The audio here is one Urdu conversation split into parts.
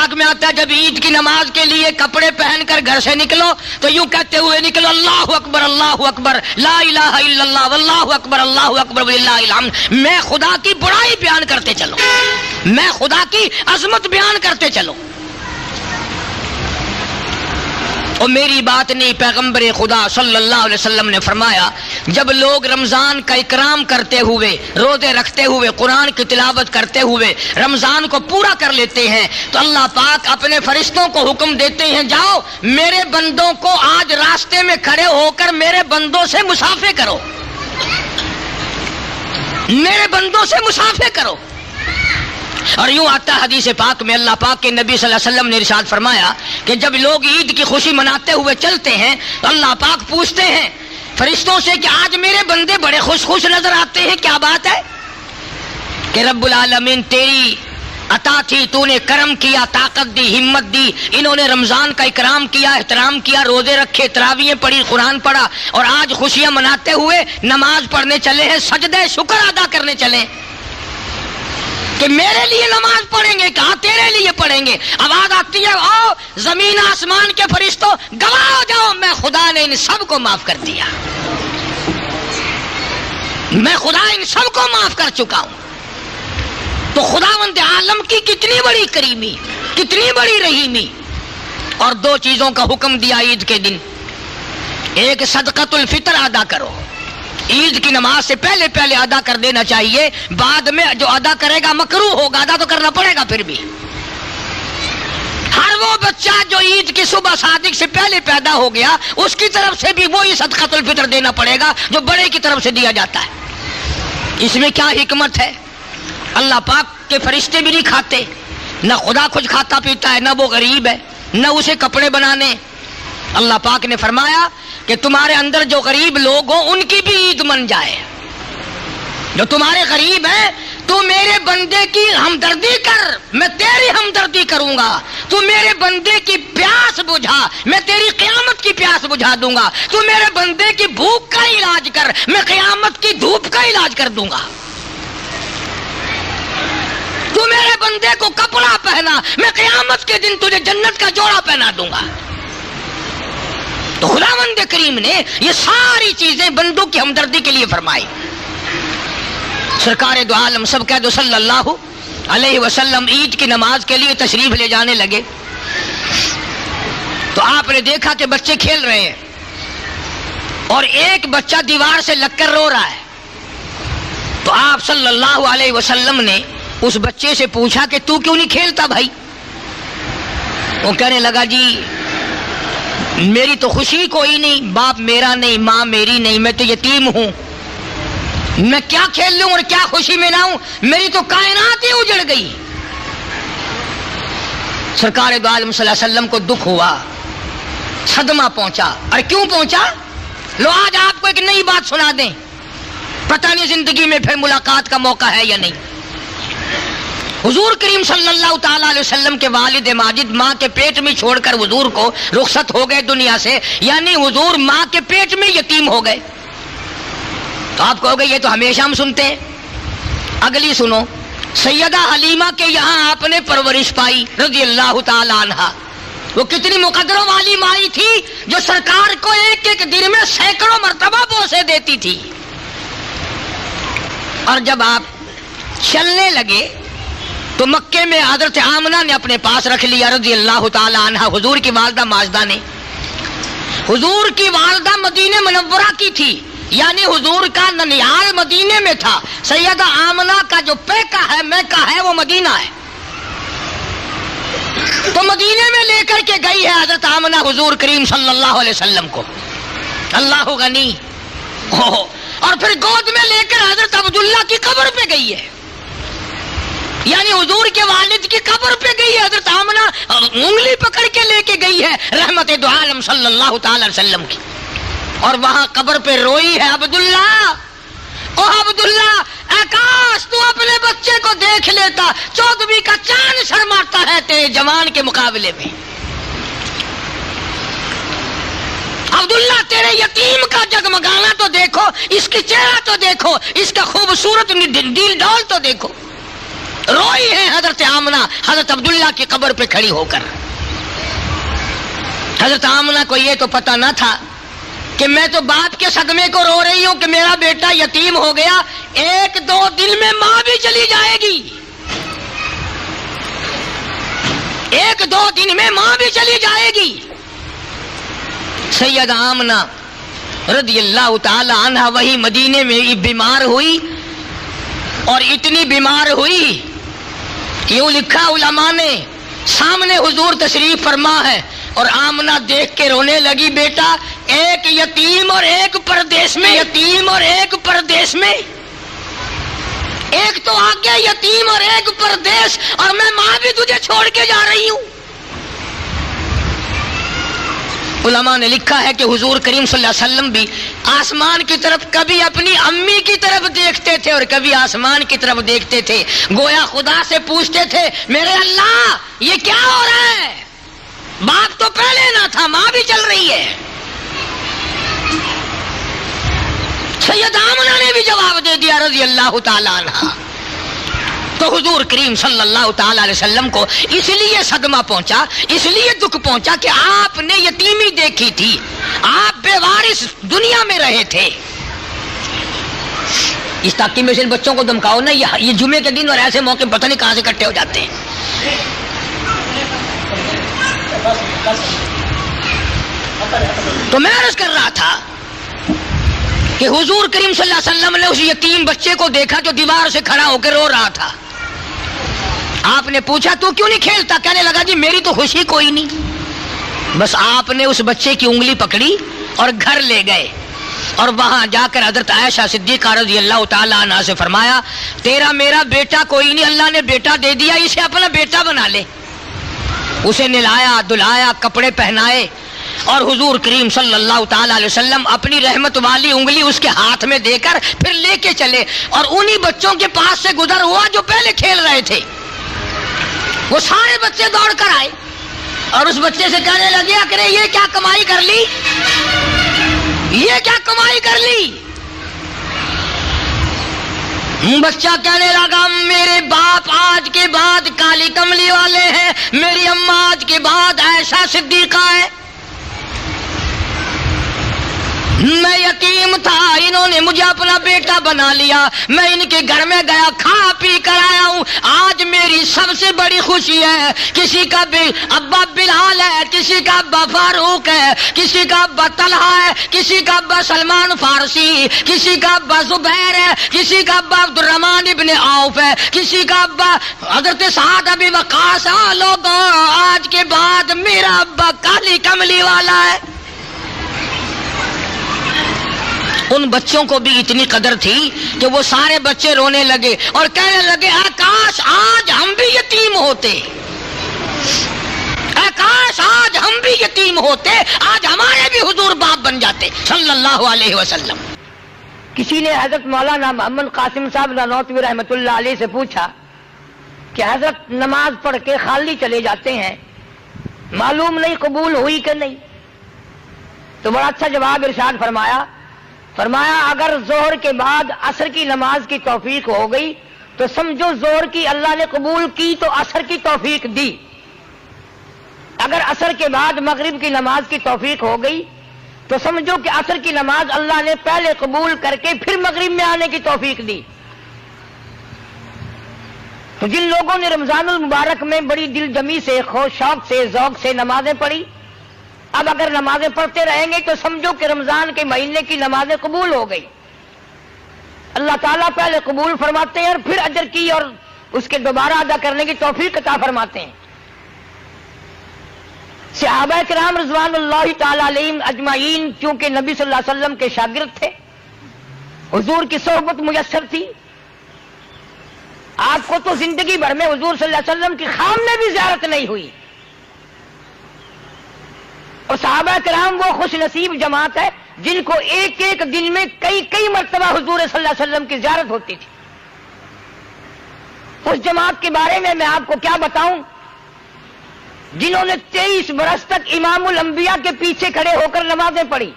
پاک میں آتا ہے جب عید کی نماز کے لیے کپڑے پہن کر گھر سے نکلو تو یوں کہتے ہوئے نکلو اللہ اکبر لا الہ الا اللہ واللہ اکبر وللہ الحمد. میں خدا کی بڑائی بیان کرتے چلو, میں خدا کی عظمت بیان کرتے چلو. اور میری بات نہیں, پیغمبر خدا صلی اللہ علیہ وسلم نے فرمایا جب لوگ رمضان کا اکرام کرتے ہوئے, روزے رکھتے ہوئے, قرآن کی تلاوت کرتے ہوئے رمضان کو پورا کر لیتے ہیں تو اللہ پاک اپنے فرشتوں کو حکم دیتے ہیں جاؤ میرے بندوں کو آج راستے میں کھڑے ہو کر میرے بندوں سے مسافے کرو, میرے بندوں سے مسافے کرو. اور یوں آتا ہے حدیث پاک میں, اللہ پاک کے نبی صلی اللہ علیہ وسلم نے ارشاد فرمایا کہ جب لوگ عید کی خوشی مناتے ہوئے چلتے ہیں تو اللہ پاک پوچھتے ہیں فرشتوں سے کہ آج میرے بندے بڑے خوش خوش نظر آتے ہیں, کیا بات ہے؟ کہ رب العالمین تیری عطا تھی, تو نے کرم کیا, طاقت دی, ہمت دی, انہوں نے رمضان کا اکرام کیا, احترام کیا, روزے رکھے, تراویحیں پڑھی, قرآن پڑھا اور آج خوشیاں مناتے ہوئے نماز پڑھنے چلے ہیں, سجدہ شکر ادا کرنے چلے کہ میرے لیے نماز پڑھیں گے, کہا تیرے لیے پڑھیں گے. آواز آتی ہے او زمین آسمان کے فرشتوں گواہ ہو جاؤ میں خدا نے ان سب کو معاف کر دیا, میں خدا ان سب کو معاف کر چکا ہوں. تو خداوند عالم کی کتنی بڑی کریمی, کتنی بڑی رحیمی. اور دو چیزوں کا حکم دیا عید کے دن, ایک صدقۃ الفطر ادا کرو, عید کی نماز سے پہلے پہلے ادا کر دینا چاہیے, بعد میں جو ادا کرے گا مکروہ ہوگا, ادا تو کرنا پڑے گا. پھر بھی ہر وہ بچہ جو عید کی صبح صادق سے پہلے پیدا ہو گیا اس کی طرف سے بھی وہی صدقۃ الفطر دینا پڑے گا جو بڑے کی طرف سے دیا جاتا ہے. اس میں کیا حکمت ہے؟ اللہ پاک کے فرشتے بھی نہیں کھاتے, نہ خدا کچھ کھاتا پیتا ہے, نہ وہ غریب ہے, نہ اسے کپڑے بنانے. اللہ پاک نے فرمایا کہ تمہارے اندر جو غریب لوگ ہوں ان کی بھی عید من جائے. جو تمہارے غریب ہیں تو میرے بندے کی ہمدردی کر, میں تیری ہمدردی کروں گا. تو میرے بندے کی پیاس بجھا, میں تیری قیامت کی پیاس بجھا دوں گا. تو میرے بندے کی بھوک کا علاج کر, میں قیامت کی دھوپ کا علاج کر دوں گا. تو میرے بندے کو کپڑا پہنا, میں قیامت کے دن تجھے جنت کا جوڑا پہنا دوں گا. تو خداوند کریم نے یہ ساری چیزیں بندوں کی ہمدردی کے لیے فرمائی. سرکار دو عالم سب کہہ دو صلی اللہ علیہ وسلم عید کی نماز کے لیے تشریف لے جانے لگے تو آپ نے دیکھا کہ بچے کھیل رہے ہیں اور ایک بچہ دیوار سے لگ کر رو رہا ہے. تو آپ صلی اللہ علیہ وسلم نے اس بچے سے پوچھا کہ تو کیوں نہیں کھیلتا بھائی؟ وہ کہنے لگا جی میری تو خوشی کوئی نہیں, باپ میرا نہیں, ماں میری نہیں, میں تو یتیم ہوں, میں کیا کھیل لوں اور کیا خوشی میں نہ ہوں, میری تو کائنات ہی اجڑ گئی. سرکار دو عالم صلی اللہ علیہ وسلم کو دکھ ہوا, صدمہ پہنچا. اور کیوں پہنچا؟ لو آج آپ کو ایک نئی بات سنا دیں, پتہ نہیں زندگی میں پھر ملاقات کا موقع ہے یا نہیں. حضور کریم صلی اللہ تعالیٰ علیہ وسلم کے والد ماجد ماں کے پیٹ میں چھوڑ کر حضور کو رخصت ہو گئے دنیا سے, یعنی حضور ماں کے پیٹ میں یتیم ہو گئے. تو آپ کہو گے یہ تو ہمیشہ ہم سنتے ہیں. اگلی سنو, سیدہ حلیمہ کے یہاں آپ نے پرورش پائی رضی اللہ تعالیٰ عنہا. وہ کتنی مقدروں والی مائی تھی جو سرکار کو ایک ایک دن میں سینکڑوں مرتبہ بوسے دیتی تھی. اور جب آپ چلنے لگے تو مکے میں حضرت آمنہ نے اپنے پاس رکھ لیا رضی اللہ تعالی عنہ, حضور کی والدہ ماجدہ نے. حضور کی والدہ مدینہ منورہ کی تھی, یعنی حضور کا ننیال مدینے میں تھا. سیدہ آمنہ کا جو پیکا ہے میکا ہے وہ مدینہ ہے. تو مدینے میں لے کر کے گئی ہے حضرت آمنہ حضور کریم صلی اللہ علیہ وسلم کو, اللہ غنی. اور پھر گود میں لے کر حضرت عبداللہ کی قبر پہ گئی ہے, یعنی حضور کے والد کی قبر پہ گئی ہے. حضرت آمنہ انگلی پکڑ کے لے کے گئی ہے رحمت دو عالم صلی اللہ تعالی علیہ وسلم کی, اور وہاں قبر پہ روئی ہے عبداللہ, او عبداللہ اے کاش تو اپنے بچے کو دیکھ لیتا, 14ویں کا چاند شرماتا ہے تیرے جوان کے مقابلے میں. عبداللہ تیرے یتیم کا جگمگانا تو دیکھو, اس کی چہرہ تو دیکھو, اس کا خوبصورت دل ڈول تو دیکھو. روئی ہے حضرت آمنہ حضرت عبداللہ کی قبر پہ کھڑی ہو کر. حضرت آمنہ کو یہ تو پتہ نہ تھا کہ میں تو باپ کے صدمے کو رو رہی ہوں کہ میرا بیٹا یتیم ہو گیا، 1-2 دن میں ماں بھی چلی جائے گی، 1-2 دن میں ماں بھی چلی جائے گی. سید آمنہ رضی اللہ تعالی عنہ وہی مدینے میں بیمار ہوئی، اور اتنی بیمار ہوئی کہ یوں لکھا علماء نے، سامنے حضور تشریف فرما ہے اور آمنہ دیکھ کے رونے لگی. بیٹا ایک یتیم اور ایک پردیس میں، یتیم اور ایک پردیس میں، ایک تو آگے یتیم اور ایک پردیس، اور میں ماں بھی تجھے چھوڑ کے جا رہی ہوں. علماء نے لکھا ہے کہ حضور کریم صلی اللہ علیہ وسلم بھی آسمان کی طرف کبھی اپنی امی کی طرف دیکھتے تھے اور کبھی آسمان کی طرف دیکھتے تھے، گویا خدا سے پوچھتے تھے میرے اللہ یہ کیا ہو رہا ہے؟ باپ تو پہلے نہ تھا، ماں بھی چل رہی ہے. سید آمنہ نے بھی جواب دے دیا رضی اللہ تعالی عنہ. تو حضور کریم صلی اللہ تعالی علیہ وسلم کو اس لیے صدمہ پہنچا، اس لیے دکھ پہنچا کہ آپ نے یتیمی دیکھی تھی، آپ بے وارث دنیا میں رہے تھے. اس تاکہ میں سے بچوں کو دمکاؤ نا، یہ جمعے کے دن اور ایسے موقع پتہ نہیں کہاں سے اکٹھے ہو جاتے ہیں. تو میں عرض کر رہا تھا کہ حضور کریم صلی اللہ علیہ وسلم نے اس یتیم بچے کو دیکھا جو دیوار سے کھڑا ہو کے رو رہا تھا. آپ نے پوچھا تو کیوں نہیں کھیلتا؟ کہنے لگا جی میری تو خوشی کوئی نہیں. بس آپ نے اس بچے کی انگلی پکڑی اور گھر لے گئے، اور وہاں جا کر حضرت عائشہ صدیقہ رضی اللہ تعالیٰ عنہا سے فرمایا تیرا میرا بیٹا کوئی نہیں، اللہ نے بیٹا دے دیا، اسے اپنا بیٹا بنا لے. اسے نہلایا دھلایا، کپڑے پہنائے، اور حضور کریم صلی اللہ تعالی علیہ وسلم اپنی رحمت والی انگلی اس کے ہاتھ میں دے کر پھر لے کے چلے، اور انہی بچوں کے پاس سے گزر ہوا جو پہلے کھیل رہے تھے. وہ سارے بچے دوڑ کر آئے اور اس بچے سے کہنے لگے کہ یہ کیا کمائی کر لی، یہ کیا کمائی کر لی؟ بچہ کہنے لگا میرے باپ آج کے بعد کالی کملی والے ہیں، میری اماں آج کے بعد عائشہ صدیقہ ہے، میں یتیم تھا، انہوں نے مجھے اپنا بیٹا بنا لیا، میں ان کے گھر میں گیا کھا پی کر آیا ہوں. آج میری سب سے بڑی خوشی ہے، کسی کا ابا بلال ہے، کسی کا ابا فاروق ہے، کسی کا ابا طلحہ ہے، کسی کا ابا سلمان فارسی، کسی کا ابا زبیر ہے، کسی کا ابا عبد الرحمن ابن عوف ہے، کسی کا ابا حضرت سعد ابی وقاص. لوگوں آج کے بعد میرا ابا کالی کملی والا ہے. ان بچوں کو بھی اتنی قدر تھی کہ وہ سارے بچے رونے لگے اور کہنے لگے کاش آج ہم بھی یتیم ہوتے، کاش آج ہم بھی یتیم ہوتے، آج ہمارے بھی حضور باپ بن جاتے صلی اللہ علیہ وسلم. کسی نے حضرت مولانا محمد قاسم صاحب نانوتوی رحمۃ اللہ علیہ سے پوچھا کہ حضرت نماز پڑھ کے خالی چلے جاتے ہیں، معلوم نہیں قبول ہوئی کہ نہیں. تو بڑا اچھا جواب ارشاد فرمایا اگر ظہر کے بعد عصر کی نماز کی توفیق ہو گئی تو سمجھو ظہر کی اللہ نے قبول کی تو عصر کی توفیق دی، اگر عصر کے بعد مغرب کی نماز کی توفیق ہو گئی تو سمجھو کہ عصر کی نماز اللہ نے پہلے قبول کر کے پھر مغرب میں آنے کی توفیق دی. تو جن لوگوں نے رمضان المبارک میں بڑی دل جمی سے، شوق سے، ذوق سے نمازیں پڑھی، اب اگر نمازیں پڑھتے رہیں گے تو سمجھو کہ رمضان کے مہینے کی نمازیں قبول ہو گئی. اللہ تعالیٰ پہلے قبول فرماتے ہیں اور پھر اجر کی اور اس کے دوبارہ ادا کرنے کی توفیق عطا فرماتے ہیں. صحابہ کرام رضوان اللہ تعالی علیہم اجمعین چونکہ نبی صلی اللہ علیہ وسلم کے شاگرد تھے، حضور کی صحبت میسر تھی، آپ کو تو زندگی بھر میں حضور صلی اللہ علیہ وسلم کی خام میں بھی زیارت نہیں ہوئی، اور صحابہ کرام وہ خوش نصیب جماعت ہے جن کو ایک ایک دن میں کئی مرتبہ حضور صلی اللہ علیہ وسلم کی زیارت ہوتی تھی. اس جماعت کے بارے میں آپ کو کیا بتاؤں جنہوں نے 23 برس تک امام الانبیاء کے پیچھے کھڑے ہو کر نمازیں پڑھی،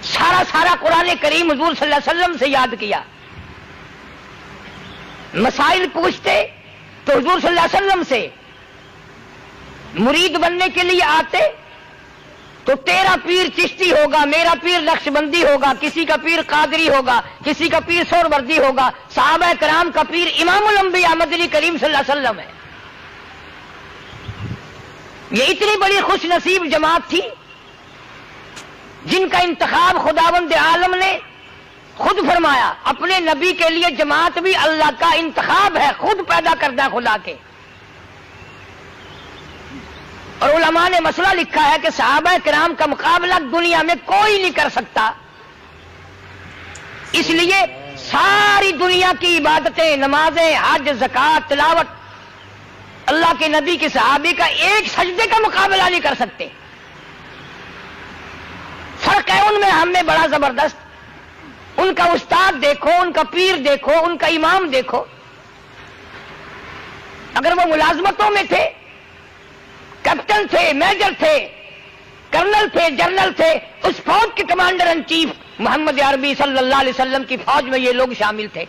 سارا قرآن کریم حضور صلی اللہ علیہ وسلم سے یاد کیا. مسائل پوچھتے تو حضور صلی اللہ علیہ وسلم سے مرید بننے کے لیے آتے تو تیرا پیر چشتی ہوگا، میرا پیر نقش بندی ہوگا، کسی کا پیر قادری ہوگا، کسی کا پیر سہروردی ہوگا، صحابہ کرام کا پیر امام الانبیاء مدنی کریم صلی اللہ علیہ وسلم ہے۔ یہ اتنی بڑی خوش نصیب جماعت تھی جن کا انتخاب خداوند عالم نے خود فرمایا۔ اپنے نبی کے لیے جماعت بھی اللہ کا انتخاب ہے، خود پیدا کردہ خدا کے۔ اور علماء نے مسئلہ لکھا ہے کہ صحابہ کرام کا مقابلہ دنیا میں کوئی نہیں کر سکتا، اس لیے ساری دنیا کی عبادتیں، نمازیں، حج، زکوٰۃ، تلاوت اللہ کے نبی کے صحابی کا ایک سجدے کا مقابلہ نہیں کر سکتے۔ فرق ہے ان میں ہم میں بڑا زبردست۔ ان کا استاد دیکھو، ان کا پیر دیکھو، ان کا امام دیکھو، اگر وہ ملازمتوں میں تھے، کیپٹن تھے، میجر تھے، کرنل تھے، جنرل تھے، اس فوج کے کمانڈر ان چیف محمد عربی صلی اللہ علیہ وسلم کی فوج میں یہ لوگ شامل تھے،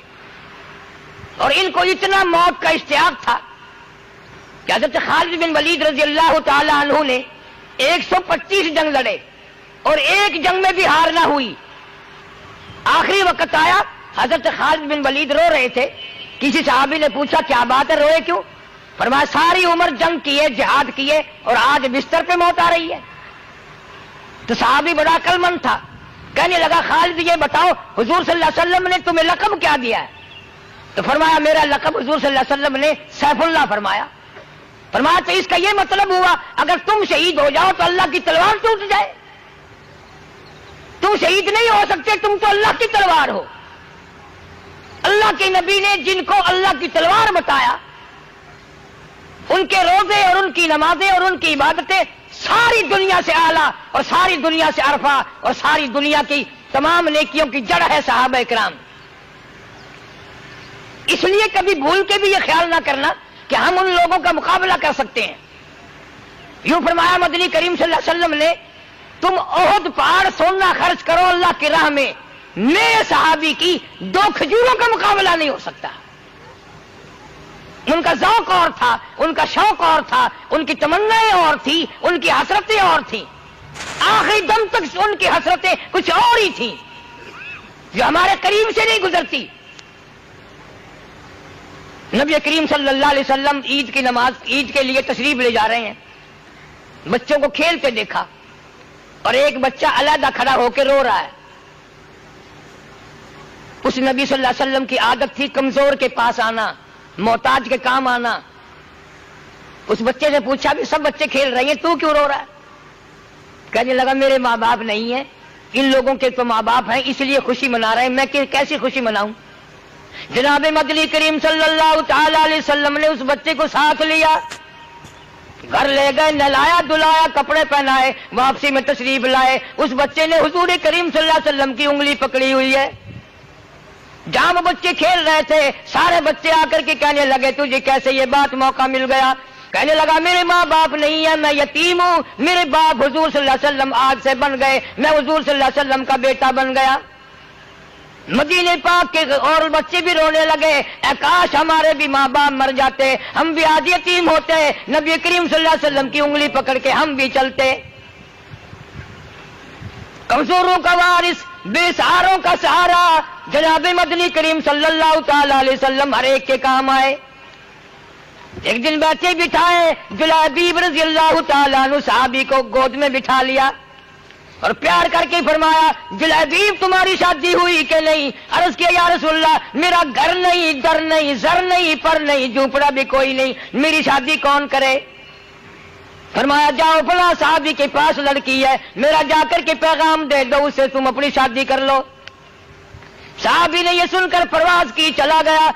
اور ان کو اتنا موت کا اشتیاق تھا کہ حضرت خالد بن ولید رضی اللہ تعالی عنہ نے 125 جنگ لڑے اور ایک جنگ میں بھی ہار نہ ہوئی۔ آخری وقت آیا، حضرت خالد بن ولید رو رہے تھے، کسی صحابی نے پوچھا کیا بات ہے، روئے کیوں؟ فرمایا ساری عمر جنگ کیے، جہاد کیے، اور آج بستر پہ موت آ رہی ہے۔ تو صحابی بڑا عقل مند تھا، کہنے لگا خالد یہ بتاؤ حضور صلی اللہ علیہ وسلم نے تمہیں لقب کیا دیا ہے؟ تو فرمایا میرا لقب حضور صلی اللہ علیہ وسلم نے سیف اللہ فرمایا۔ فرمایا تو اس کا یہ مطلب ہوا اگر تم شہید ہو جاؤ تو اللہ کی تلوار ٹوٹ جائے؟ تم شہید نہیں ہو سکتے، تم تو اللہ کی تلوار ہو۔ اللہ کے نبی نے جن کو اللہ کی تلوار بتایا، ان کے روزے اور ان کی نمازیں اور ان کی عبادتیں ساری دنیا سے اعلیٰ اور ساری دنیا سے عرفہ اور ساری دنیا کی تمام نیکیوں کی جڑ ہے صحابہ کرام۔ اس لیے کبھی بھول کے بھی یہ خیال نہ کرنا کہ ہم ان لوگوں کا مقابلہ کر سکتے ہیں۔ یوں فرمایا مدنی کریم صلی اللہ علیہ وسلم نے، تم احد پہاڑ سونا خرچ کرو اللہ کی راہ میں، میرے صحابی کی 2 کھجوروں کا مقابلہ نہیں ہو سکتا۔ ان کا ذوق اور تھا، ان کا شوق اور تھا، ان کی تمنائیں اور تھی، ان کی حسرتیں اور تھیں، آخری دم تک ان کی حسرتیں کچھ اور ہی تھیں جو ہمارے قریب سے نہیں گزرتی۔ نبی کریم صلی اللہ علیہ وسلم عید کی نماز، عید کے لیے تشریف لے جا رہے ہیں، بچوں کو کھیلتے دیکھا اور ایک بچہ علیحدہ کھڑا ہو کے رو رہا ہے۔ اس نبی صلی اللہ علیہ وسلم کی عادت تھی کمزور کے پاس آنا، محتاج کے کام آنا۔ اس بچے سے پوچھا بھی سب بچے کھیل رہے ہیں، تو کیوں رو رہا ہے؟ کہنے لگا میرے ماں باپ نہیں ہیں، ان لوگوں کے تو ماں باپ ہیں، اس لیے خوشی منا رہے ہیں، میں کیسی خوشی مناؤں؟ جناب مدنی کریم صلی اللہ تعالی علیہ وسلم نے اس بچے کو ساتھ لیا، گھر لے گئے، نہلایا دلایا، کپڑے پہنائے، واپسی میں تشریف لائے۔ اس بچے نے حضور کریم صلی اللہ علیہ وسلم کی انگلی پکڑی ہوئی ہے۔ جہاں بچے کھیل رہے تھے سارے بچے آ کر کے کہنے لگے تجھے کیسے یہ بات موقع مل گیا؟ کہنے لگا میرے ماں باپ نہیں ہیں، میں یتیم ہوں، میرے باپ حضور صلی اللہ علیہ وسلم آج سے بن گئے، میں حضور صلی اللہ علیہ وسلم کا بیٹا بن گیا۔ مدینے پاک کے اور بچے بھی رونے لگے، اے کاش ہمارے بھی ماں باپ مر جاتے، ہم بھی آج یتیم ہوتے، نبی کریم صلی اللہ علیہ وسلم کی انگلی پکڑ کے ہم بھی چلتے۔ کمزوروں کا وارث، بے سہاروں کا سہارا، جناب مدنی کریم صلی اللہ تعالی علیہ وسلم ہر ایک کے کام آئے۔ ایک دن بیٹھے بٹھائے جلابیب رضی اللہ تعالیٰ عنہ صحابی کو گود میں بٹھا لیا اور پیار کر کے فرمایا جلابیب تمہاری شادی ہوئی کہ نہیں؟ عرض کیا یا رسول اللہ میرا گھر نہیں، در نہیں، زر نہیں، پر نہیں، جھونپڑا بھی کوئی نہیں، میری شادی کون کرے؟ فرمایا جاؤ فلاں صحابی کے پاس لڑکی ہے، میرا جا کر کے پیغام دے دو اسے، تم اپنی شادی کر لو۔ صحابی نے یہ سن کر پرواز کی، چلا گیا،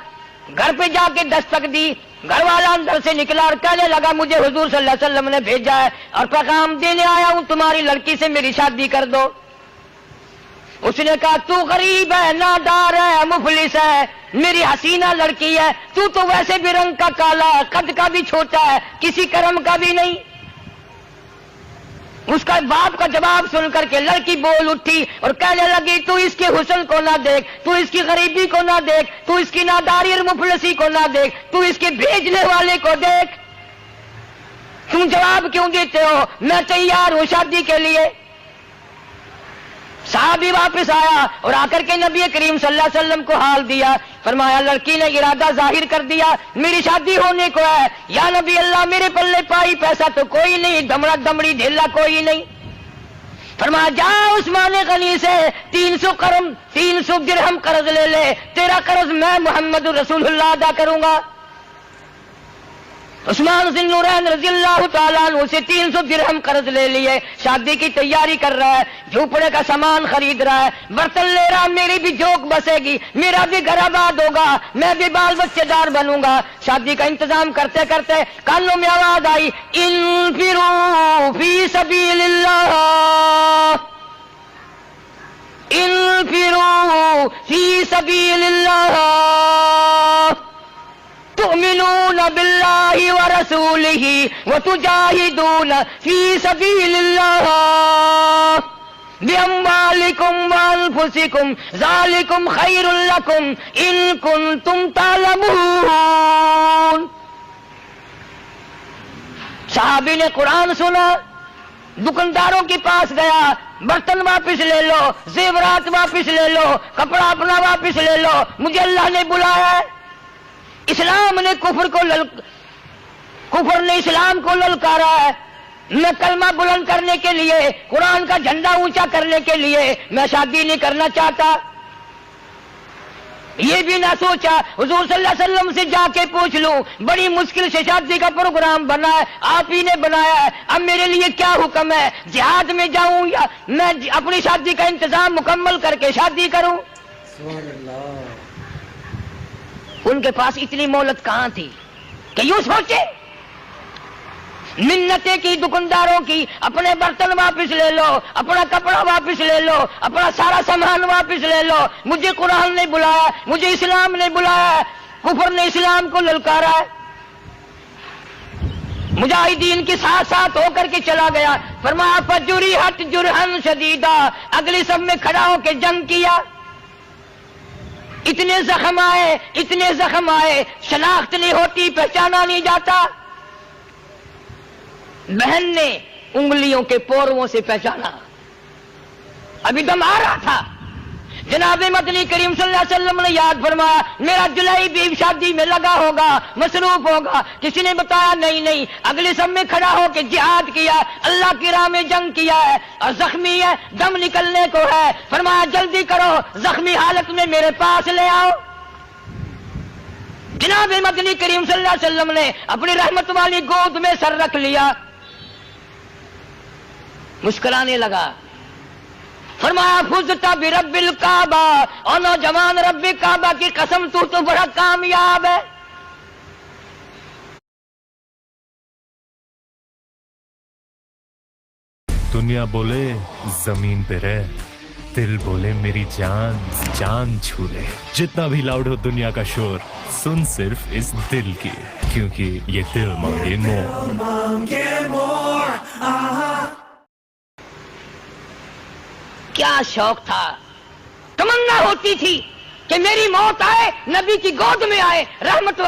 گھر پہ جا کے دستک دی، گھر والا اندر سے نکلا اور کہنے لگا مجھے حضور صلی اللہ علیہ وسلم نے بھیجا ہے اور پیغام دینے آیا ہوں تمہاری لڑکی سے میری شادی کر دو۔ اس نے کہا تو غریب ہے، نادار ہے، مفلس ہے، میری حسینہ لڑکی ہے، تو ویسے بھی رنگ کا کالا، قد کا بھی چھوٹا ہے، کسی کرم کا بھی نہیں۔ اس کا باپ کا جواب سن کر کے لڑکی بول اٹھی اور کہنے لگی تو اس کے حسن کو نہ دیکھ، تو اس کی غریبی کو نہ دیکھ، تو اس کی ناداری اور مفلسی کو نہ دیکھ، تو اس کے بھیجنے والے کو دیکھ، تم جواب کیوں دیتے ہو؟ میں تیار ہوں شادی کے لیے۔ صحابی واپس آیا اور آ کر کے نبی کریم صلی اللہ علیہ وسلم کو حال دیا، فرمایا لڑکی نے ارادہ ظاہر کر دیا میری شادی ہونے کو ہے، یا نبی اللہ میرے پلے پائی پیسہ تو کوئی نہیں، دمڑا دمڑی ڈھیلا کوئی نہیں۔ فرمایا جا عثمان غنی سے 300 درہم قرض لے لے، تیرا قرض میں محمد رسول اللہ ادا کروں گا۔ عثمان ذی النورین رضی اللہ تعالیٰ عنہ سے 300 درہم قرض لے لیے، شادی کی تیاری کر رہا ہے، جھوپڑے کا سامان خرید رہا ہے، برتن لے رہا، میری بھی جوک بسے گی، میرا بھی گھر آباد ہوگا، میں بھی بال بچے دار بنوں گا۔ شادی کا انتظام کرتے کرتے کانوں میں آواز آئی انفروا فی سبیل اللہ، انفروا فی سبیل اللہ تؤمنون باللہ ورسولہ وتجاہدون فی سبیل اللہ باموالکم وانفسکم ذالکم خیر لکم ان کنتم تعلمون۔ صحابی نے قرآن سنا، دکانداروں کے پاس گیا، برتن واپس لے لو، زیورات واپس لے لو، کپڑا اپنا واپس لے لو، مجھے اللہ نے بلایا ہے۔ اسلام نے کفر نے اسلام کو للکارا ہے، میں کلمہ بلند کرنے کے لیے، قرآن کا جھنڈا اونچا کرنے کے لیے میں شادی نہیں کرنا چاہتا۔ یہ بھی نہ سوچا حضور صلی اللہ علیہ وسلم سے جا کے پوچھ لوں، بڑی مشکل سے شادی کا پروگرام بنا ہے، آپ ہی نے بنایا ہے، اب میرے لیے کیا حکم ہے، جہاد میں جاؤں یا میں اپنی شادی کا انتظام مکمل کر کے شادی کروں؟ سبحان اللہ۔ ان کے پاس اتنی مہلت کہاں تھی کہ یوں سوچے، منتیں کی دکانداروں کی، اپنے برتن واپس لے لو، اپنا کپڑا واپس لے لو، اپنا سارا سامان واپس لے لو، مجھے قرآن نے بلایا، مجھے اسلام نے بلایا، کفر نے اسلام کو للکارا ہے۔ مجاہدین کے ساتھ ساتھ ہو کر کے چلا گیا، فرمایا فجرحت جرحا شدیدا، اگلی سب میں کھڑا ہو کے جنگ کیا، اتنے زخم آئے، شناخت نہیں ہوتی، پہچانا نہیں جاتا۔ بہن نے انگلیوں کے پوروں سے پہچانا، ابھی دم آ رہا تھا۔ جناب مدنی کریم صلی اللہ علیہ وسلم نے یاد فرمایا میرا جلائی بھی شادی میں لگا ہوگا، مصروف ہوگا۔ کسی نے بتایا نہیں، اگلے سب میں کھڑا ہو کے جہاد کیا، اللہ کی راہ میں جنگ کیا ہے، اور زخمی ہے، دم نکلنے کو ہے، فرمایا جلدی کرو، زخمی حالت میں میرے پاس لے آؤ۔ جناب مدنی کریم صلی اللہ علیہ وسلم نے اپنی رحمت والی گود میں سر رکھ لیا، مسکرانے لگا، فرمایا فزت برب الکعبہ، اور نوجوان رب کعبہ کی قسم تو بڑا کامیاب ہے۔ دنیا بولے زمین پہ رہ، دل بولے میری جان چھو لے، جتنا بھی لاؤڈ ہو دنیا کا شور، سن صرف اس دل کی، کیونکہ یہ دل مانگے مور۔ کیا شوق تھا، تمنا ہوتی تھی کہ میری موت آئے، نبی کی گود میں آئے، رحمت۔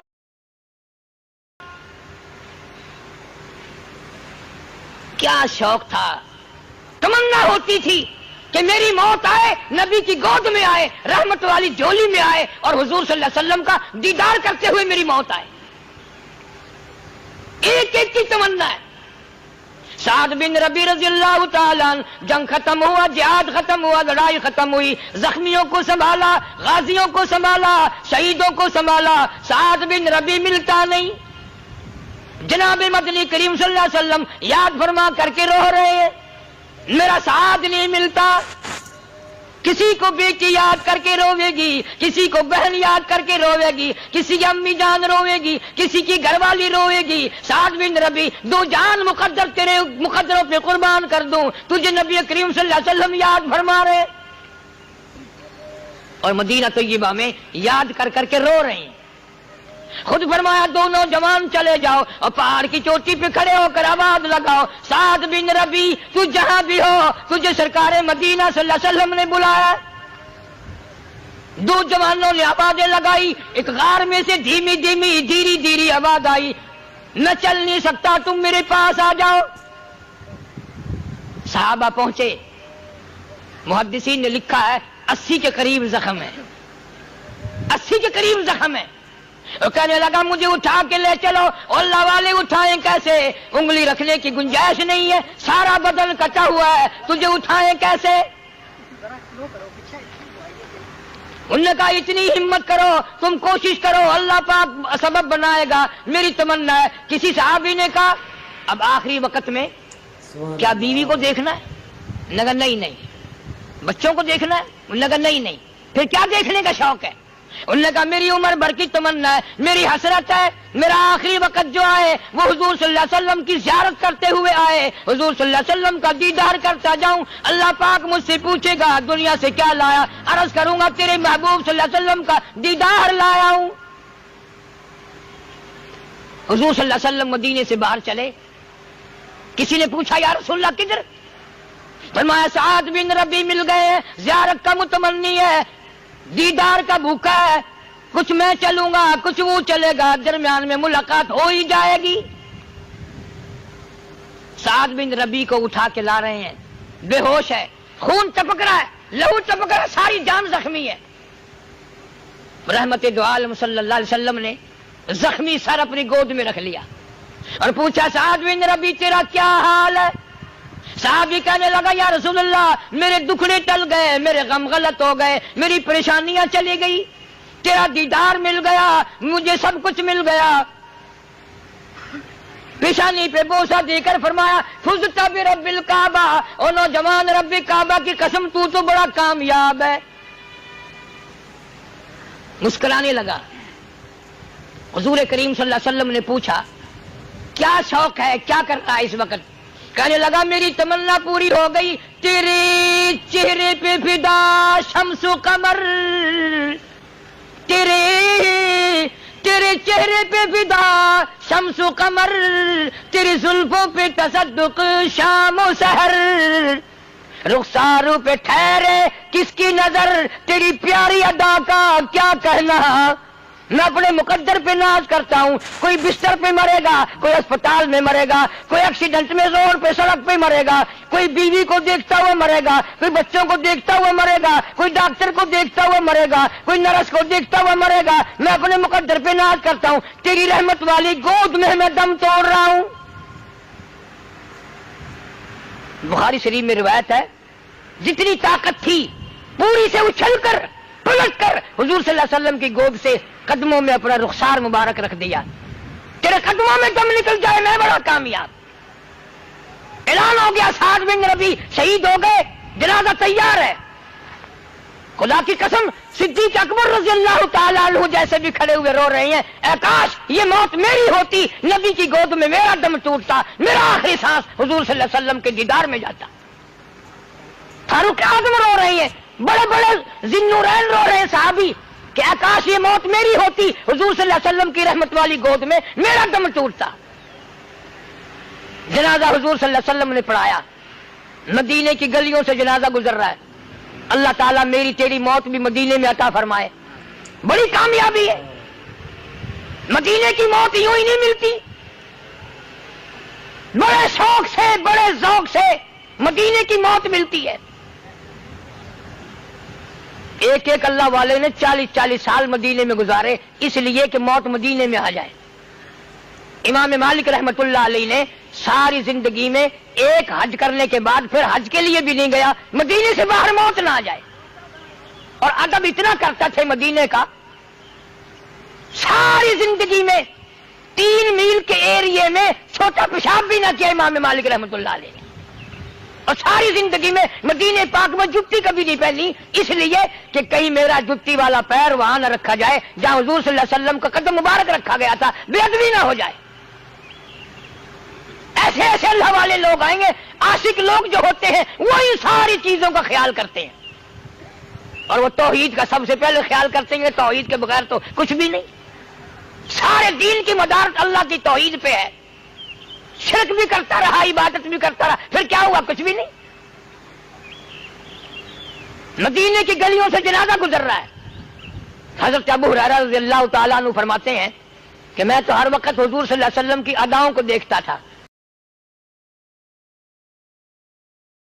کیا شوق تھا، تمنا ہوتی تھی کہ میری موت آئے، نبی کی گود میں آئے، رحمت والی جھولی میں آئے، اور حضور صلی اللہ علیہ وسلم کا دیدار کرتے ہوئے میری موت آئے۔ ایک ایک کی تمنا ہے۔ سعد بن ربی رضی اللہ تعالیٰ عنہ، جنگ ختم ہوا، جہاد ختم ہوا، لڑائی ختم ہوئی، زخمیوں کو سنبھالا، غازیوں کو سنبھالا، شہیدوں کو سنبھالا، سعد بن ربی ملتا نہیں۔ جناب مدنی کریم صلی اللہ علیہ وسلم یاد فرما کر کے رو رہے ہیں، میرا سعد نہیں ملتا۔ کسی کو بیٹی یاد کر کے روے گی، کسی کو بہن یاد کر کے روے گی، کسی کی امی جان روے گی، کسی کی گھر والی روے گی۔ سعد بن ربی، دو جان مقدر تیرے مقدروں پہ قربان کر دوں، تجھے نبی کریم صلی اللہ علیہ وسلم یاد فرما رہے، اور مدینہ طیبہ میں یاد کر کر کے رو رہے ہیں۔ خود فرمایا دو نوجوان چلے جاؤ اور پہاڑ کی چوٹی پہ کھڑے ہو کر آواز لگاؤ، سعد بن ربی تو جہاں بھی ہو، تجھے سرکار مدینہ صلی اللہ علیہ وسلم نے بلایا۔ دو جوانوں نے آوازیں لگائی، ایک غار میں سے دھیمی دھیمی دھیری دھیری آواز آئی، میں چل نہیں سکتا، تم میرے پاس آ جاؤ۔ صحابہ پہنچے، محدثین نے لکھا ہے 80 کے قریب زخم ہے، 80 کے قریب زخم ہے۔ اور کہنے لگا مجھے اٹھا کے لے چلو، اور اللہ والے اٹھائیں کیسے، انگلی رکھنے کی گنجائش نہیں ہے، سارا بدن کٹا ہوا ہے، تجھے اٹھائیں کیسے؟ انہوں نے کہا اتنی ہمت کرو، تم کوشش کرو، اللہ پاک سبب بنائے گا، میری تمنا ہے۔ کسی صحابی نے کہا اب آخری وقت میں کیا بیوی کو دیکھنا ہے؟ نگر نہیں نہیں۔ بچوں کو دیکھنا ہے؟ نگر نہیں نہیں۔ پھر کیا دیکھنے کا شوق ہے؟ انہوں نے کہا میری عمر بھر کی تمنا ہے، میری حسرت ہے، میرا آخری وقت جو آئے وہ حضور صلی اللہ علیہ وسلم کی زیارت کرتے ہوئے آئے، حضور صلی اللہ علیہ وسلم کا دیدار کرتا جاؤں۔ اللہ پاک مجھ سے پوچھے گا دنیا سے کیا لایا، عرض کروں گا تیرے محبوب صلی اللہ علیہ وسلم کا دیدار لایا ہوں۔ حضور صلی اللہ علیہ وسلم مدینے سے باہر چلے، کسی نے پوچھا یا رسول اللہ کدھر؟ فرمایا سعد بن ربی مل گئے ہیں، زیارت کا متمنی ہے، دیدار کا بھوکا ہے، کچھ میں چلوں گا کچھ وہ چلے گا، درمیان میں ملاقات ہو ہی جائے گی۔ سعد بن ربی کو اٹھا کے لا رہے ہیں، بے ہوش ہے، خون ٹپک رہا ہے، لہو ٹپک رہا ہے، ساری جان زخمی ہے۔ رحمت دو عالم صلی اللہ علیہ وسلم نے زخمی سر اپنی گود میں رکھ لیا اور پوچھا سعد بن ربی تیرا کیا حال ہے؟ صحابی کہنے لگا یا رسول اللہ میرے دکھڑے ٹل گئے، میرے غم غلط ہو گئے، میری پریشانیاں چلی گئی، تیرا دیدار مل گیا، مجھے سب کچھ مل گیا۔ پیشانی پہ بوسہ دے کر فرمایا فزت برب الکعبہ، او نوجوان رب کعبہ کی قسم تو بڑا کامیاب ہے۔ مسکرانے لگا۔ حضور کریم صلی اللہ علیہ وسلم نے پوچھا کیا شوق ہے، کیا کرتا ہے اس وقت؟ کہنے لگا میری تمنا پوری ہو گئی، تیرے چہرے پہ فدا شمس و قمر، تیرے چہرے پہ فدا شمس و قمر، تیری زلفوں پہ تصدق شام و سحر، رخساروں پہ ٹھہرے کس کی نظر، تیری پیاری ادا کا کیا کہنا۔ میں اپنے مقدر پہ ناز کرتا ہوں، کوئی بستر پہ مرے گا، کوئی اسپتال میں مرے گا، کوئی ایکسیڈنٹ میں روڈ پہ سڑک پہ مرے گا، کوئی بیوی کو دیکھتا ہوا مرے گا، کوئی بچوں کو دیکھتا ہوا مرے گا، کوئی ڈاکٹر کو دیکھتا ہوا مرے گا، کوئی نرس کو دیکھتا ہوا مرے گا، میں اپنے مقدر پہ ناز کرتا ہوں، تیری رحمت والی گود میں میں دم توڑ رہا ہوں۔ بخاری شریف میں روایت ہے جتنی طاقت تھی پوری سے اچھل کر پلٹ کر حضور صلی اللہ علیہ وسلم کی گود سے قدموں میں اپنا رخسار مبارک رکھ دیا، تیرے قدموں میں دم نکل جائے میں بڑا کامیاب۔ اعلان ہو گیا سعد بن ربی شہید ہو گئے، جنازہ تیار ہے۔ خدا کی قسم صدیق اکبر رضی اللہ تعالیٰ عنہ جیسے بھی کھڑے ہوئے رو رہے ہیں، اے کاش یہ موت میری ہوتی، نبی کی گود میں میرا دم ٹوٹتا، میرا آخری سانس حضور صلی اللہ علیہ وسلم کے دیدار میں جاتا۔ فاروق اعظم رو رہے ہیں، بڑے بڑے ذی-النورین رو رہے ہیں صحابی کہ کاش یہ موت میری ہوتی، حضور صلی اللہ علیہ وسلم کی رحمت والی گود میں میرا دم ٹوٹتا۔ جنازہ حضور صلی اللہ علیہ وسلم نے پڑھایا، مدینے کی گلیوں سے جنازہ گزر رہا ہے۔ اللہ تعالیٰ میری تیری موت بھی مدینے میں عطا فرمائے، بڑی کامیابی ہے۔ مدینے کی موت یوں ہی نہیں ملتی، بڑے شوق سے بڑے ذوق سے مدینے کی موت ملتی ہے۔ ایک ایک اللہ والے نے 40 سال مدینے میں گزارے اس لیے کہ موت مدینے میں آ جائے۔ امام مالک رحمت اللہ علیہ نے ساری زندگی میں ایک حج کرنے کے بعد پھر حج کے لیے بھی نہیں گیا، مدینے سے باہر موت نہ آ جائے۔ اور ادب اتنا کرتا تھے مدینے کا، ساری زندگی میں 3 میل کے ایریے میں چھوٹا پیشاب بھی نہ کیا امام مالک رحمت اللہ علیہ نے، اور ساری زندگی میں مدینے پاک میں جتی کبھی نہیں پہنی، اس لیے کہ کہیں میرا جتی والا پیر وہاں نہ رکھا جائے جہاں حضور صلی اللہ علیہ وسلم کا قدم مبارک رکھا گیا تھا، بے ادبی نہ ہو جائے۔ ایسے ایسے اللہ والے لوگ آئیں گے، عاشق لوگ جو ہوتے ہیں وہی ساری چیزوں کا خیال کرتے ہیں، اور وہ توحید کا سب سے پہلے خیال کرتے ہیں، توحید کے بغیر تو کچھ بھی نہیں۔ سارے دین کی مدارت اللہ کی توحید پہ ہے، شرک بھی کرتا رہا، عبادت بھی کرتا رہا، پھر کیا ہوا؟ کچھ بھی نہیں۔ مدینے کی گلیوں سے جنازہ گزر رہا ہے۔ حضرت ابو ہریرہ رضی اللہ تعالیٰ عنہ فرماتے ہیں کہ میں تو ہر وقت حضور صلی اللہ علیہ وسلم کی اداؤں کو دیکھتا تھا،